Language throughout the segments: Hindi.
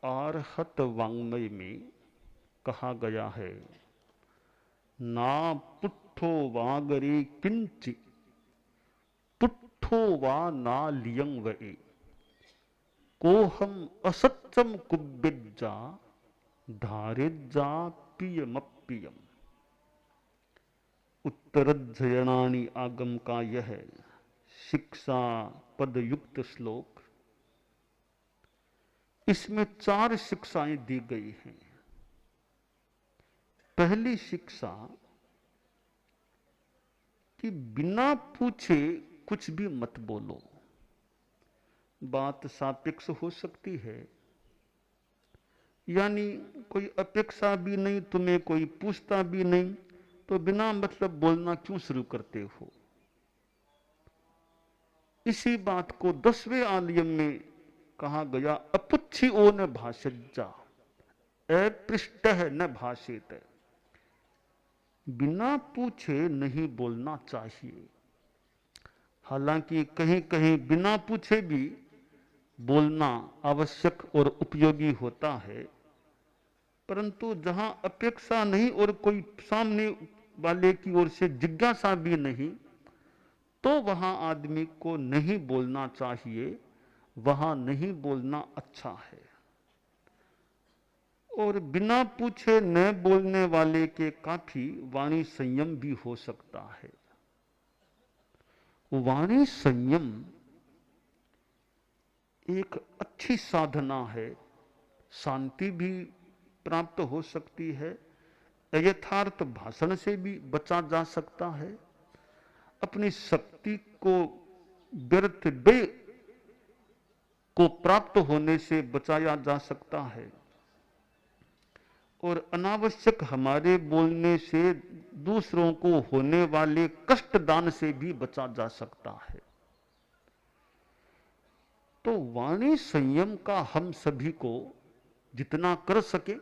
आर्हत वाङ्मय में कहा गया है, ना पुट्ठो वागरे किंचि पुट्ठो वा ना लियं वए कोहम असत्यम कुब्बिज्जा धारिज्जा पियमप्पियम। उत्तरध्ययनानि आगम का यह शिक्षा पदयुक्त श्लोक, इसमें 4 शिक्षाएं दी गई हैं। पहली शिक्षा कि बिना पूछे कुछ भी मत बोलो। बात सापेक्ष हो सकती है, यानी कोई अपेक्षा भी नहीं, तुम्हें कोई पूछता भी नहीं, तो बिना मतलब बोलना क्यों शुरू करते हो। इसी बात को 10वें आलियम में कहा गया, अपुच्छिओ न भाषज्जा अपृष्टः न भाषेत। बिना पूछे नहीं बोलना चाहिए। हालांकि कहीं कहीं बिना पूछे भी बोलना आवश्यक और उपयोगी होता है, परंतु जहां अपेक्षा नहीं और कोई सामने वाले की ओर से जिज्ञासा भी नहीं, तो वहां आदमी को नहीं बोलना चाहिए, वहां नहीं बोलना अच्छा है। और बिना पूछे न बोलने वाले के काफी वाणी संयम भी हो सकता है। वाणी संयम एक अच्छी साधना है, शांति भी प्राप्त हो सकती है, यथार्थ भाषण से भी बचा जा सकता है, अपनी शक्ति को व्यर्थ व्यय को प्राप्त होने से बचाया जा सकता है, और अनावश्यक हमारे बोलने से दूसरों को होने वाले कष्टदान से भी बचा जा सकता है। तो वाणी संयम का हम सभी को जितना कर सके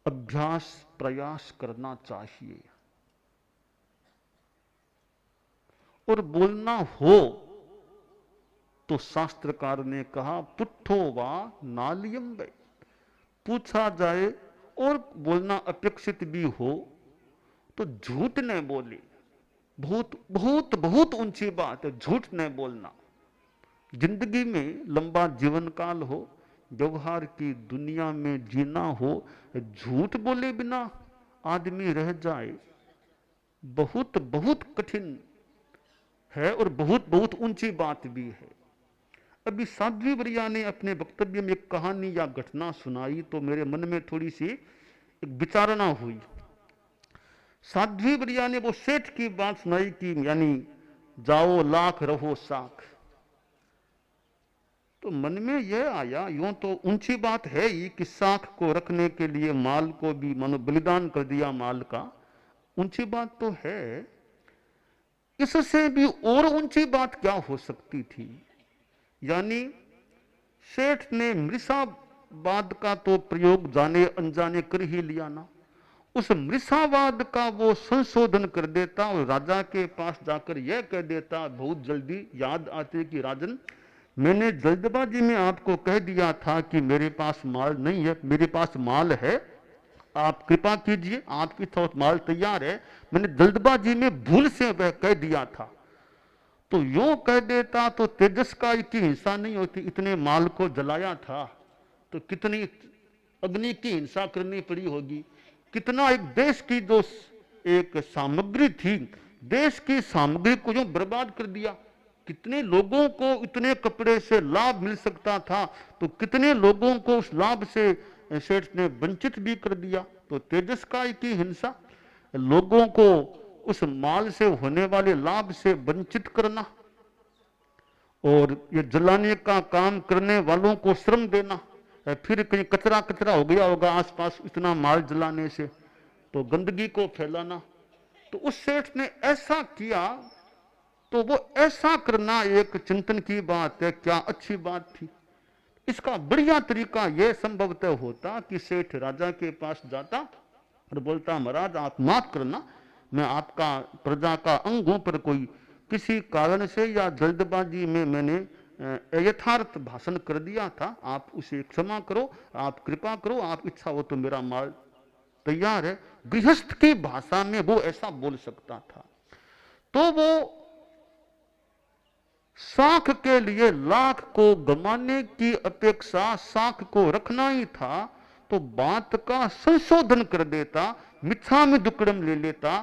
अभ्यास प्रयास करना चाहिए। और बोलना हो तो शास्त्रकार ने कहा, पुट्ठो वा नालियम वे, पूछा जाए और बोलना अपेक्षित भी हो तो झूठ न बोले। बहुत बहुत बहुत ऊंची बात है झूठ न बोलना। जिंदगी में लंबा जीवन काल हो, व्यवहार की दुनिया में जीना हो, झूठ बोले बिना आदमी रह जाए, बहुत बहुत कठिन है और बहुत बहुत ऊंची बात भी है। अभी साध्वी वरिया ने अपने वक्तव्य में एक कहानी या घटना सुनाई तो मेरे मन में थोड़ी सी एक विचारणा हुई। साध्वी वरिया ने वो सेठ की बात सुनाई कि यानी जाओ लाख रहो साख। तो मन में यह आया, यूं तो ऊंची बात है ही कि साख को रखने के लिए माल को भी मानो बलिदान कर दिया, माल का ऊंची बात तो है। इससे भी और ऊंची बात क्या हो सकती थी। यानी सेठ ने मृषावाद का तो प्रयोग जाने अनजाने कर ही लिया ना। उस मृषावाद का वो संशोधन कर देता और राजा के पास जाकर यह कह देता, बहुत जल्दी याद आते कि राजन, मैंने जल्दबाजी में आपको कह दिया था कि मेरे पास माल नहीं है, मेरे पास माल है, आप कृपा कीजिए, आपकी तरफ माल तैयार है, मैंने जल्दबाजी में भूल से वह कह दिया था। तो यूं कह देता तो तेजस्काय की हिंसा नहीं होती, इतने माल को जलाया था तो कितनी अग्नि की हिंसा करनी पड़ी होगी, कितना एक देश की जो एक सामग्री थी, देश की सामग्री को यूं बर्बाद कर दिया। कितने लोगों को इतने कपड़े से लाभ मिल सकता था, तो कितने लोगों को उस लाभ से सेठ ने वंचित भी कर दिया। तो तेजस्काय की हिंसा, लोगों को उस माल से होने वाले लाभ से वंचित करना, और ये जलाने का काम करने वालों को श्रम देना, फिर कहीं कचरा कचरा हो गया होगा आसपास इतना माल जलाने से, तो गंदगी को फैलाना। तो उस सेठ ने ऐसा किया, तो वो ऐसा करना एक चिंतन की बात है, क्या अच्छी बात थी। इसका बढ़िया तरीका यह संभवतः होता कि सेठ राजा के पास जाता और बोलता, महाराज आप माफ करना, मैं आपका प्रजा का अंग हूं, पर कोई किसी कारण से या जल्दबाजी में मैंने यथार्थ भाषण कर दिया था, आप उसे क्षमा करो, आप कृपा करो, आप इच्छा हो तो मेरा माल तैयार है। गृहस्थ की भाषा में वो ऐसा बोल सकता था। तो वो साख के लिए लाख को गमाने की अपेक्षा साख को रखना ही था, तो बात का संशोधन कर देता, मिथ्या में दुक्कड़म ले लेता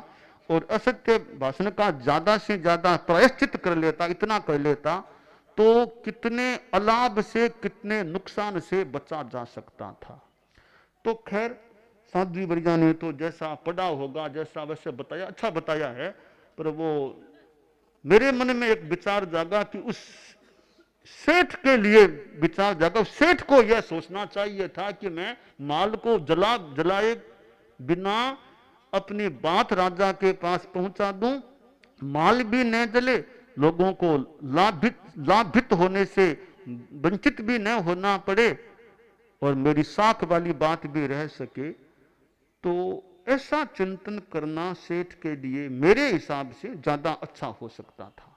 और असत्य भाषण का ज्यादा से ज्यादा प्रायश्चित कर लेता, इतना कर लेता तो कितने अलाभ से कितने नुकसान से बचा जा सकता था। तो खैर साध्वी वर्जा ने तो जैसा पढ़ा होगा, जैसा वैसे बताया, अच्छा बताया है, पर वो मेरे मन में एक विचार जागा कि उस सेठ के लिए विचार जागा, सेठ को यह सोचना चाहिए था कि मैं माल को जलाए बिना अपनी बात राजा के पास पहुंचा दूं, माल भी न जले, लोगों को लाभित होने से वंचित भी न होना पड़े और मेरी साख वाली बात भी रह सके। तो ऐसा चिंतन करना सेठ के लिए मेरे हिसाब से ज्यादा अच्छा हो सकता था।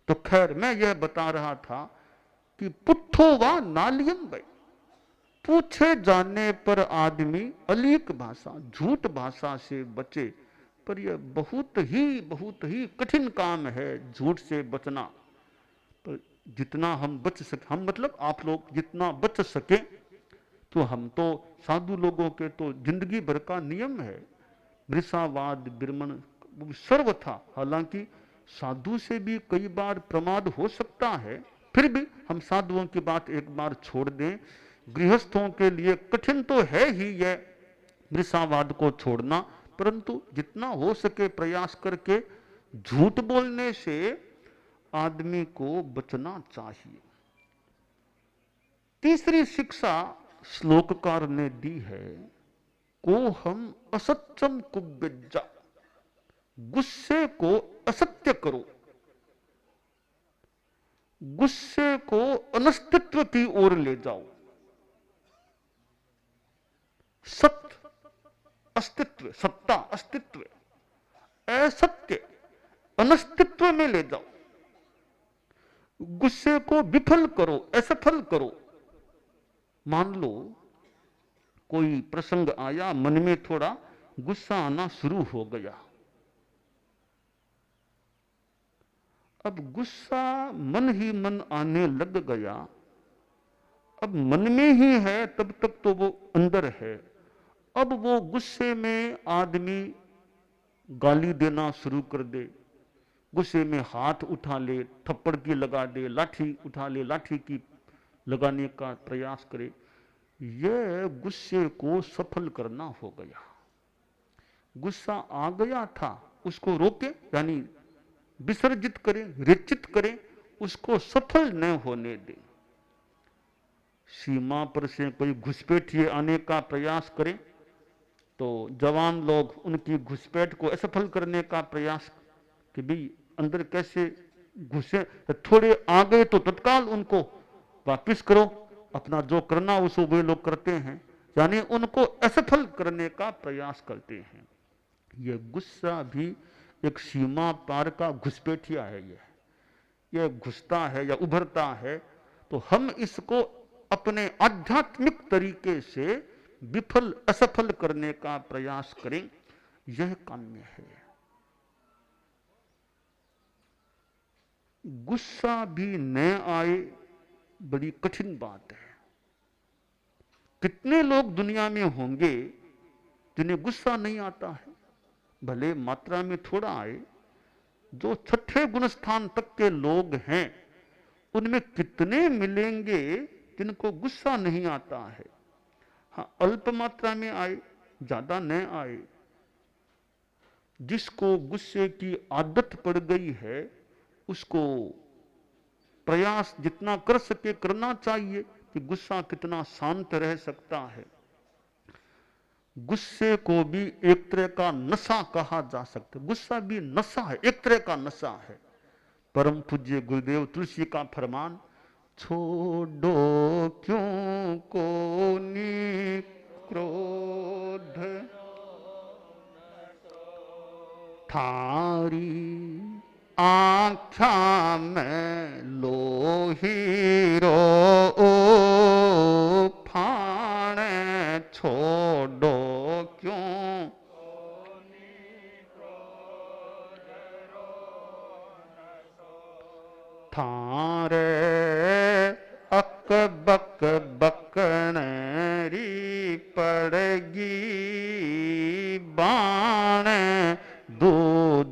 तो खैर मैं यह बता रहा था कि पुट्ठो व नालियम भाई, पूछे जाने पर आदमी अलीक भाषा, झूठ भाषा से बचे, पर यह बहुत ही कठिन काम है झूठ से बचना। तो जितना हम बच सके, हम मतलब आप लोग जितना बच सके, तो हम तो साधु लोगों के तो जिंदगी भर का नियम है मृषावाद बिरमण सर्व था। हालांकि साधु से भी कई बार प्रमाद हो सकता है, फिर भी हम साधुओं की बात एक बार छोड़ दें। गृहस्थों के लिए कठिन तो है ही यह मृषावाद को छोड़ना, परंतु जितना हो सके प्रयास करके झूठ बोलने से आदमी को बचना चाहिए। तीसरी शिक्षा श्लोककार ने दी है, को हम असत्यम कुब्यजा, गुस्से को असत्य करो, गुस्से को अनस्तित्व की ओर ले जाओ। सत्य अस्तित्व, सत्ता अस्तित्व, असत्य अनस्तित्व में ले जाओ। गुस्से को विफल करो, असफल करो। मान लो कोई प्रसंग आया, मन में थोड़ा गुस्सा आना शुरू हो गया। अब गुस्सा मन ही मन आने लग गया, अब मन में ही है, तब तक तो वो अंदर है। अब वो गुस्से में आदमी गाली देना शुरू कर दे, गुस्से में हाथ उठा ले, थप्पड़ की लगा दे, लाठी उठा ले, लाठी की लगाने का प्रयास करे। यह गुस्से को सफल करना हो गया। गुस्सा आ गया था, उसको रोके, यानी विसर्जित करें, रेचित करें, उसको सफल न होने दें। सीमा पर से कोई घुसपैठिए आने का प्रयास करें तो जवान लोग उनकी घुसपैठ को असफल करने का प्रयास कि भी अंदर कैसे घुसे, थोड़े आ गए तो तत्काल उनको वापिस करो, अपना जो करना उसको वे लोग करते हैं, यानी उनको असफल करने का प्रयास करते हैं। यह गुस्सा भी एक सीमा पार का घुसपैठिया है। यह घुसता है या उभरता है, तो हम इसको अपने आध्यात्मिक तरीके से विफल असफल करने का प्रयास करें, यह काम्य है। गुस्सा भी न आए बड़ी कठिन बात है। कितने लोग दुनिया में होंगे जिन्हें गुस्सा नहीं आता है, भले मात्रा में थोड़ा आए। जो छठे गुणस्थान तक के लोग हैं उनमें कितने मिलेंगे जिनको गुस्सा नहीं आता है। हाँ, अल्प मात्रा में आए, ज्यादा न आए। जिसको गुस्से की आदत पड़ गई है उसको प्रयास जितना कर सके करना चाहिए कि गुस्सा कितना शांत रह सकता है। गुस्से को भी एक तरह का नशा कहा जा सकता है। गुस्सा भी नशा है, एक तरह का नशा है। परम पूज्य गुरुदेव तुलसी का फरमान, छोड़ो क्यों को क्रोध थारी आँखा में लोहीरो फाने छोड़ो क्यों थारे अक बक बकनरी पड़गी बाण दू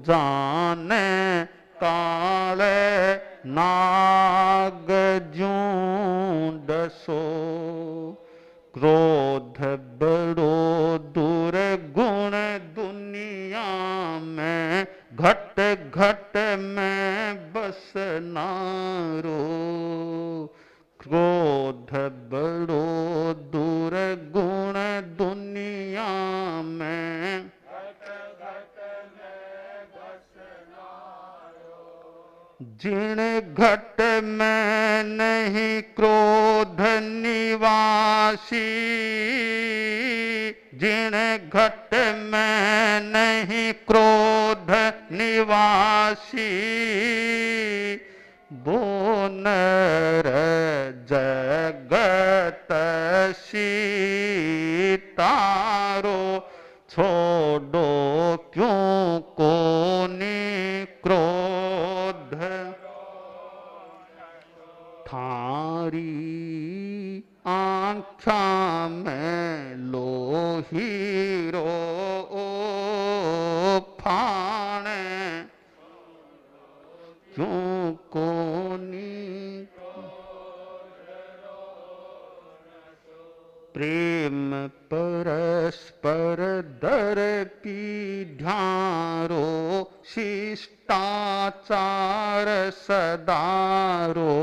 जाने काले नाग जूंडसो क्रोध बड़ो दूर गुण दुनिया में घट घट में बसनारो क्रोध बड़ो दूर गुण दुनिया में जिन घट में नहीं क्रोध निवासी जिन घट में नहीं क्रोध निवासी वो नर जगत सीतारो छोड़ो क्यों कोनी क्रोध थारी आँखा में लोहीरो फाने क्यों कोनी प्रेम परस्पर दर्पी ध्यारो शिष्टाचार सदारो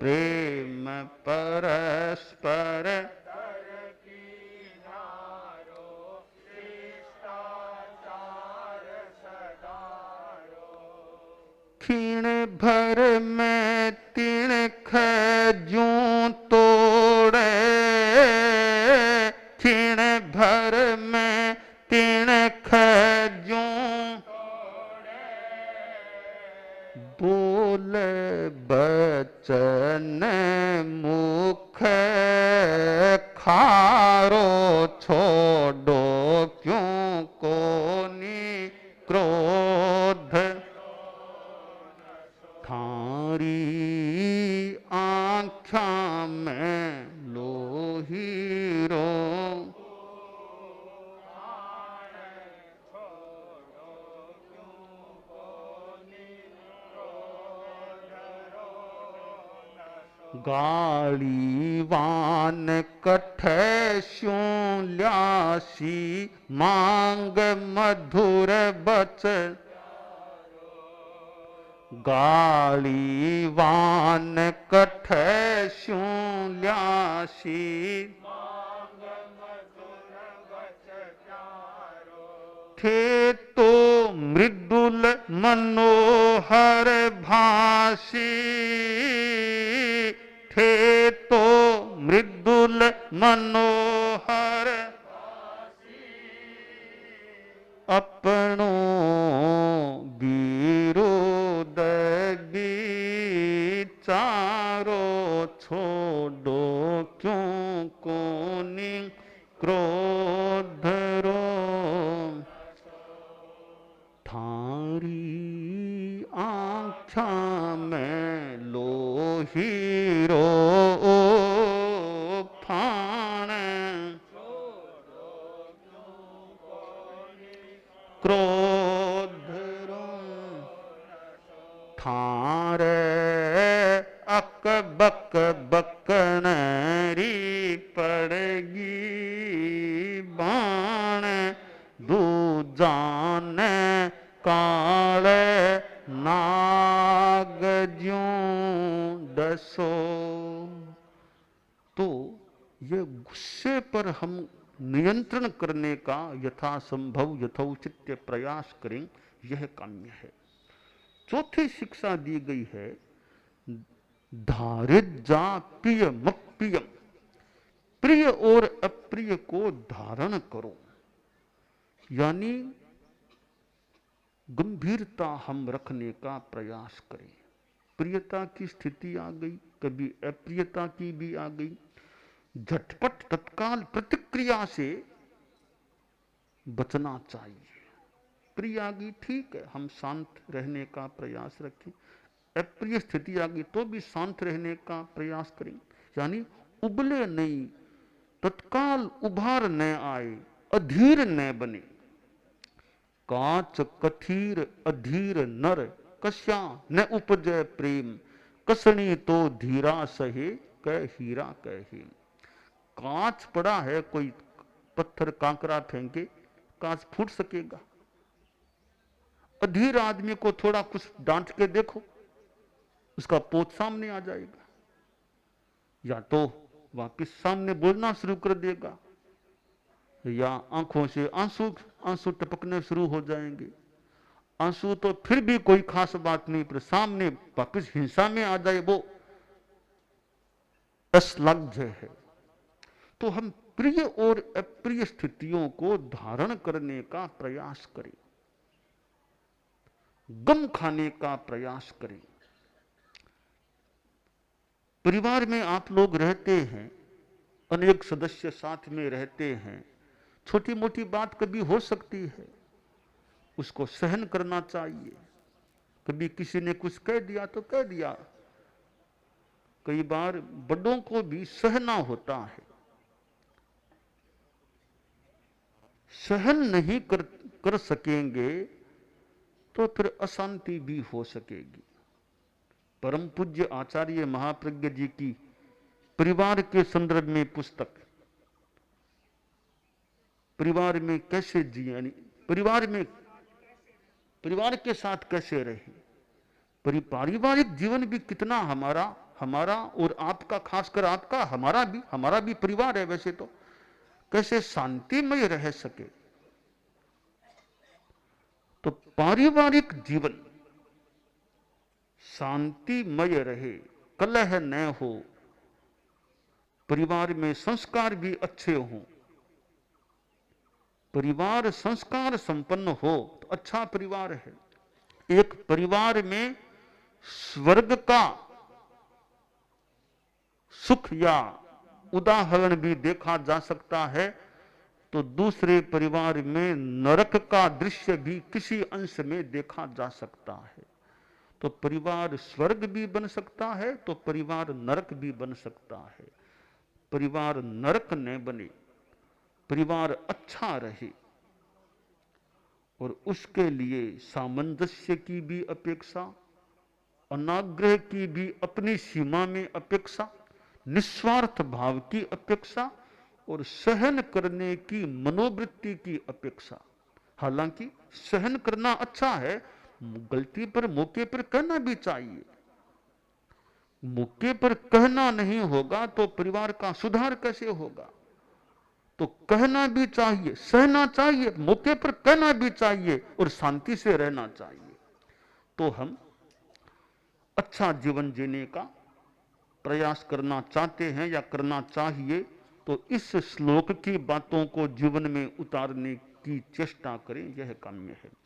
प्रेम परस्पर क्षीण भर में तिणख ज्यों तोड़े क्षीण भर में तिणख ज्यों बोल बचन मुख खारो छोड़ो क्यों कोनी क्रोध थारी आँखा में लोहीरो गाड़ीवान कठै स्यों ल्यासी मांग मधुर बचन गाड़ीवान कठै स्यों ल्यासी थे तो मृदुल मनोहर भासी थे तो मृदुल मनोहर अपनो विरोध विचारो छोड़ो क्यों कोनी क्रोध रो थारी आँखा में लोहीरो फाने क्रोध रो थारे अक बक बकनरी पड़गी बाण दूजान काले नाग ज्यों डसो। तो ये गुस्से पर हम नियंत्रण करने का यथासंभव यथोचित प्रयास करें, यह काम्य है। चौथी शिक्षा दी गई है धारित जा प्रिय मप्रियम, प्रिय और अप्रिय को धारण करो, यानी गंभीरता हम रखने का प्रयास करें। प्रियता की स्थिति आ गई, कभी अप्रियता की भी आ गई, झटपट तत्काल प्रतिक्रिया से बचना चाहिए। प्रिय आ गई, ठीक है, हम शांत रहने का प्रयास रखें। अप्रिय स्थिति आ गई तो भी शांत रहने का प्रयास करें, यानी उबले नहीं, तत्काल उभार न आए, अधीर न बने। काच कथीर अधीर नर, कश्या न उपजय प्रेम, कसनी तो धीरा सहे, कह हीरा कहे। कांच पड़ा है, कोई पत्थर कांकरा फेंके, कांच फूट सकेगा? अधीर आदमी को थोड़ा कुछ डांट के देखो, उसका पोत सामने आ जाएगा, या तो वापिस सामने बोलना शुरू कर देगा, या आंखों से आंसू टपकने शुरू हो जाएंगे। आंसू तो फिर भी कोई खास बात नहीं, पर सामने वापिस हिंसा में आ जाए वो अश्लाघ्य है। तो हम प्रिय और अप्रिय स्थितियों को धारण करने का प्रयास करें, गम खाने का प्रयास करें। परिवार में आप लोग रहते हैं, अनेक सदस्य साथ में रहते हैं, छोटी मोटी बात कभी हो सकती है, उसको सहन करना चाहिए। कभी किसी ने कुछ कह दिया तो कह दिया, कई बार बड़ों को भी सहना होता है। सहन नहीं कर सकेंगे तो फिर अशांति भी हो सकेगी। परम पूज्य आचार्य महाप्रज्ञ जी की परिवार के संदर्भ में पुस्तक, परिवार में कैसे जिए, यानी परिवार के साथ कैसे रहे। पारिवारिक जीवन भी कितना हमारा और आपका, खासकर आपका, हमारा भी परिवार है वैसे तो, कैसे शांतिमय रह सके। तो पारिवारिक जीवन शांतिमय रहे, कलह न हो, परिवार में संस्कार भी अच्छे हों। परिवार संस्कार संपन्न हो तो अच्छा परिवार है। एक परिवार में स्वर्ग का सुख या उदाहरण भी देखा जा सकता है, तो दूसरे परिवार में नरक का दृश्य भी किसी अंश में देखा जा सकता है। तो परिवार स्वर्ग भी बन सकता है, तो परिवार नरक भी बन सकता है। परिवार नरक न बने, परिवार अच्छा रहे, और उसके लिए सामंजस्य की भी अपेक्षा, अनाग्रह की भी अपनी सीमा में अपेक्षा, निस्वार्थ भाव की अपेक्षा, और सहन करने की मनोवृत्ति की अपेक्षा। हालांकि सहन करना अच्छा है, गलती पर मौके पर कहना भी चाहिए। मौके पर कहना नहीं होगा तो परिवार का सुधार कैसे होगा? तो कहना भी चाहिए, सहना चाहिए, मौके पर कहना भी चाहिए, और शांति से रहना चाहिए। तो हम अच्छा जीवन जीने का प्रयास करना चाहते हैं या करना चाहिए, तो इस श्लोक की बातों को जीवन में उतारने की चेष्टा करें, यह काम्य है।